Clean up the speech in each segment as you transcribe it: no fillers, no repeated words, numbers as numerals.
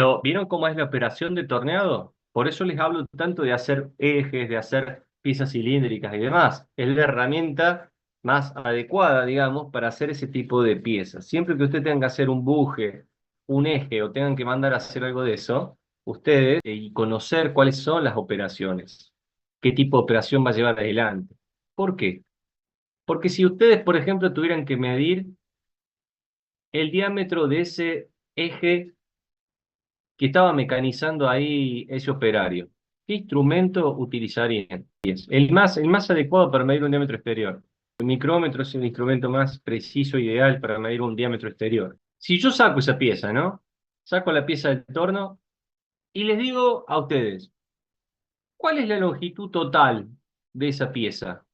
Pero ¿vieron cómo es la operación de torneado? Por eso les hablo tanto de hacer ejes, de hacer piezas cilíndricas y demás. Es la herramienta más adecuada, digamos, para hacer ese tipo de piezas. Siempre que usted tenga que hacer un buje, un eje o tengan que mandar a hacer algo de eso, ustedes y conocer cuáles son las operaciones, qué tipo de operación va a llevar adelante. ¿Por qué? Porque si ustedes, por ejemplo, tuvieran que medir el diámetro de ese eje que estaba mecanizando ahí ese operario, ¿qué instrumento utilizarían? El más adecuado para medir un diámetro exterior. El micrómetro es el instrumento más preciso e ideal para medir un diámetro exterior. Si yo saco esa pieza, ¿no? Saco la pieza del torno y les digo a ustedes, ¿cuál es la longitud total de esa pieza?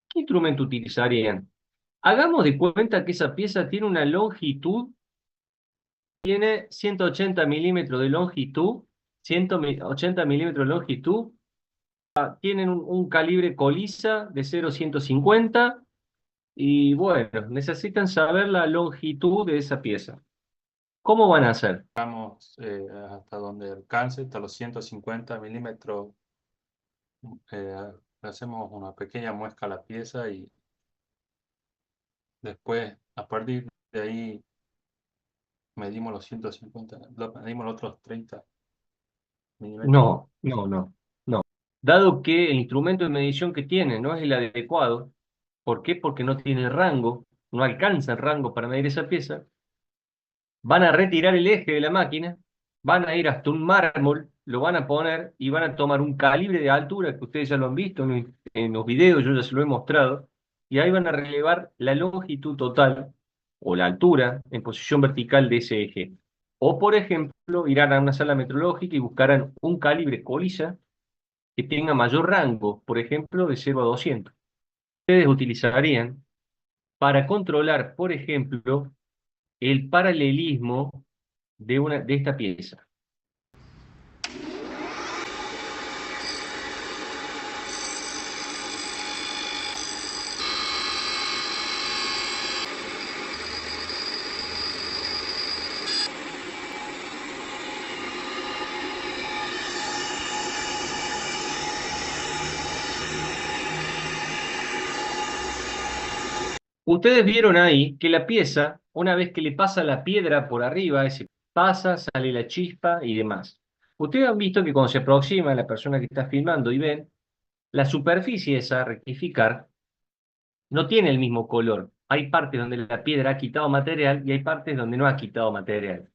¿Qué instrumento utilizarían? Hagamos de cuenta que esa pieza tiene una longitud, tiene 180 milímetros de longitud, 180 milímetros de longitud, tienen un calibre colisa de 0,150 y bueno, necesitan saber la longitud de esa pieza. ¿Cómo van a hacer? Vamos hasta donde alcance, hasta los 150 milímetros. Le hacemos una pequeña muesca a la pieza y después, a partir de ahí, medimos los 150, medimos los otros 30 milímetros. No, no, no, no. Dado que el instrumento de medición que tienen no es el adecuado, ¿por qué? Porque no tiene rango, no alcanza el rango para medir esa pieza. Van a retirar el eje de la máquina, van a ir hasta un mármol, lo van a poner y van a tomar un calibre de altura que ustedes ya lo han visto en los videos, yo ya se lo he mostrado, y ahí van a relevar la longitud total o la altura en posición vertical de ese eje. O, por ejemplo, irán a una sala metrológica y buscarán un calibre colilla que tenga mayor rango, por ejemplo, de 0 a 200. Ustedes utilizarían para controlar, por ejemplo, el paralelismo de esta pieza. Ustedes vieron ahí que la pieza, una vez que le pasa la piedra por arriba, ese pasa, sale la chispa y demás. Ustedes han visto que cuando se aproxima la persona que está filmando y ven, la superficie esa a rectificar no tiene el mismo color. Hay partes donde la piedra ha quitado material y hay partes donde no ha quitado material.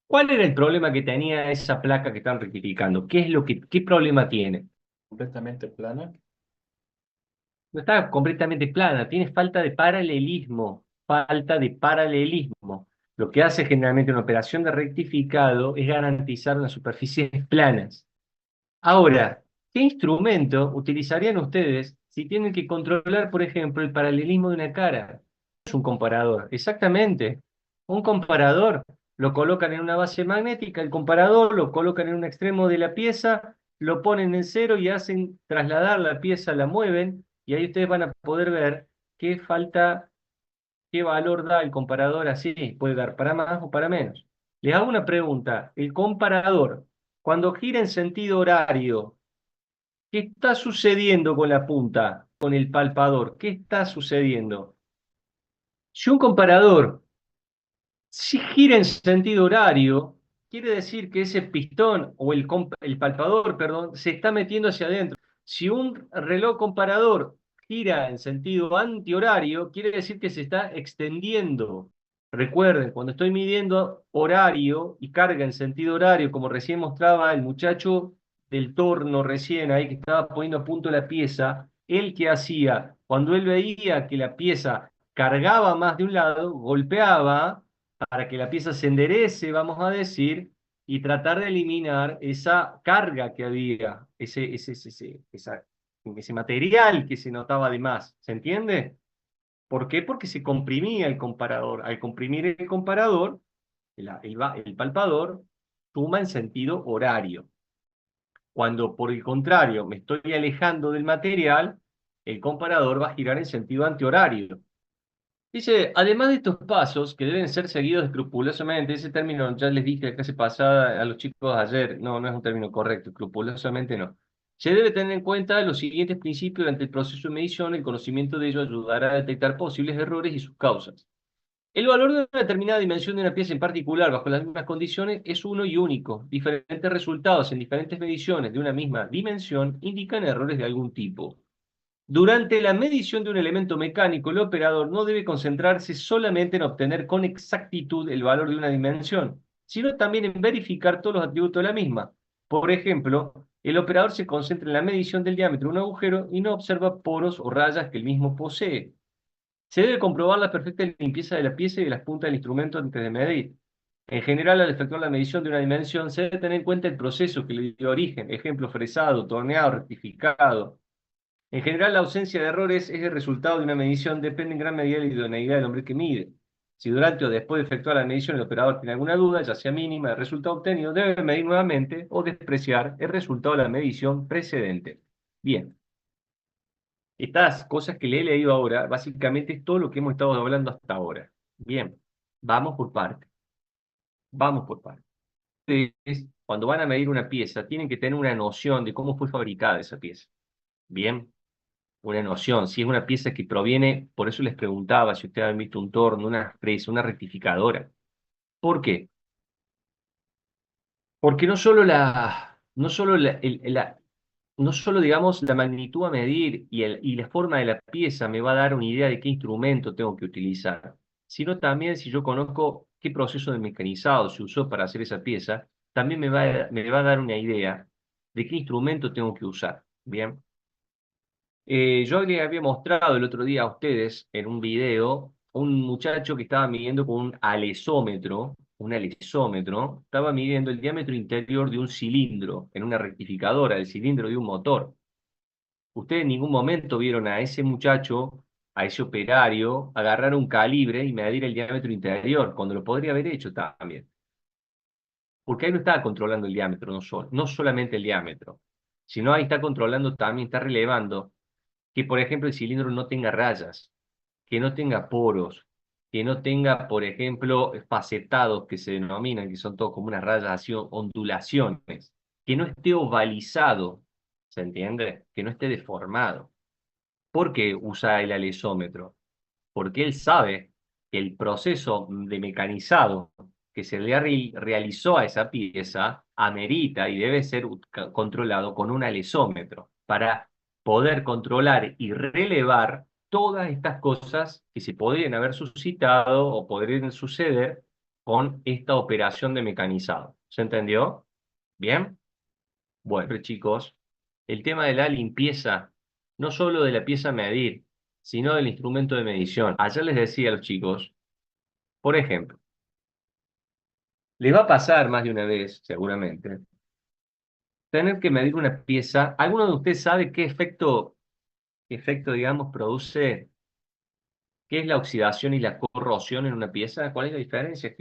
¿Cuál era el problema que tenía esa placa que están rectificando? ¿Qué problema tiene? Completamente plana. No está completamente plana, tiene falta de paralelismo, falta de paralelismo. Lo que hace generalmente una operación de rectificado es garantizar unas superficies planas. Ahora, ¿qué instrumento utilizarían ustedes si tienen que controlar, por ejemplo, el paralelismo de una cara? Es un comparador, exactamente. Un comparador lo colocan en una base magnética, el comparador lo colocan en un extremo de la pieza, lo ponen en cero y hacen trasladar la pieza, la mueven, y ahí ustedes van a poder ver qué falta, qué valor da el comparador así. Puede dar para más o para menos. Les hago una pregunta. El comparador, cuando gira en sentido horario, ¿qué está sucediendo con la punta, con el palpador? ¿Qué está sucediendo? Si un comparador si gira en sentido horario, quiere decir que ese pistón o el palpador, perdón, se está metiendo hacia adentro. Si un reloj comparador gira en sentido antihorario, quiere decir que se está extendiendo. Recuerden, cuando estoy midiendo horario y carga en sentido horario, como recién mostraba el muchacho del torno recién ahí que estaba poniendo a punto la pieza, él que hacía, cuando él veía que la pieza cargaba más de un lado, golpeaba para que la pieza se enderece, vamos a decir, y tratar de eliminar esa carga que había, ese material que se notaba de más. ¿Se entiende? ¿Por qué? Porque se comprimía el comparador. Al comprimir el comparador, el palpador suma en sentido horario. Cuando por el contrario me estoy alejando del material, el comparador va a girar en sentido antihorario. Dice, además de estos pasos que deben ser seguidos escrupulosamente, ese término ya les dije la clase pasada a los chicos ayer, no, no es un término correcto, escrupulosamente no. Se debe tener en cuenta los siguientes principios durante el proceso de medición, el conocimiento de ello ayudará a detectar posibles errores y sus causas. El valor de una determinada dimensión de una pieza en particular, bajo las mismas condiciones, es uno y único. Diferentes resultados en diferentes mediciones de una misma dimensión indican errores de algún tipo. Durante la medición de un elemento mecánico, el operador no debe concentrarse solamente en obtener con exactitud el valor de una dimensión, sino también en verificar todos los atributos de la misma. Por ejemplo, el operador se concentra en la medición del diámetro de un agujero y no observa poros o rayas que el mismo posee. Se debe comprobar la perfecta limpieza de la pieza y de las puntas del instrumento antes de medir. En general, al efectuar la medición de una dimensión, se debe tener en cuenta el proceso que le dio origen, ejemplo, fresado, torneado, rectificado. En general, la ausencia de errores es el resultado de una medición, depende en gran medida de la idoneidad del hombre que mide. Si durante o después de efectuar la medición el operador tiene alguna duda, ya sea mínima, del resultado obtenido, debe medir nuevamente o despreciar el resultado de la medición precedente. Bien, estas cosas que le he leído ahora, básicamente es todo lo que hemos estado hablando hasta ahora. Bien, vamos por partes, vamos por partes. Ustedes, cuando van a medir una pieza, tienen que tener una noción de cómo fue fabricada esa pieza. Bien, una noción, si es una pieza que proviene, por eso les preguntaba si ustedes han visto un torno, una fresa, una rectificadora. ¿Por qué? Porque no solo, digamos, la magnitud a medir y la forma de la pieza me va a dar una idea de qué instrumento tengo que utilizar, sino también si yo conozco qué proceso de mecanizado se usó para hacer esa pieza, también me va a dar una idea de qué instrumento tengo que usar. Bien. Yo le había mostrado el otro día a ustedes en un video un muchacho que estaba midiendo con un alesómetro, estaba midiendo el diámetro interior de un cilindro en una rectificadora, el cilindro de un motor. Ustedes en ningún momento vieron a ese muchacho, a ese operario, agarrar un calibre y medir el diámetro interior, cuando lo podría haber hecho también. Porque ahí no estaba controlando el diámetro, no solamente el diámetro, sino ahí está controlando también, está relevando que, por ejemplo, el cilindro no tenga rayas, que no tenga poros, que no tenga, por ejemplo, facetados que se denominan, que son todos como unas rayas así, ondulaciones, que no esté ovalizado, ¿se entiende? Que no esté deformado. ¿Por qué usa el alesómetro? Porque él sabe que el proceso de mecanizado que se le realizó a esa pieza amerita y debe ser controlado con un alesómetro para poder controlar y relevar todas estas cosas que se podrían haber suscitado o podrían suceder con esta operación de mecanizado. ¿Se entendió? ¿Bien? Bueno, chicos, el tema de la limpieza, no solo de la pieza a medir, sino del instrumento de medición. Ayer les decía a los chicos, por ejemplo, les va a pasar más de una vez, seguramente, tener que medir una pieza. ¿Alguno de ustedes sabe qué efecto, digamos, produce, qué es la oxidación y la corrosión en una pieza? ¿Cuál es la diferencia?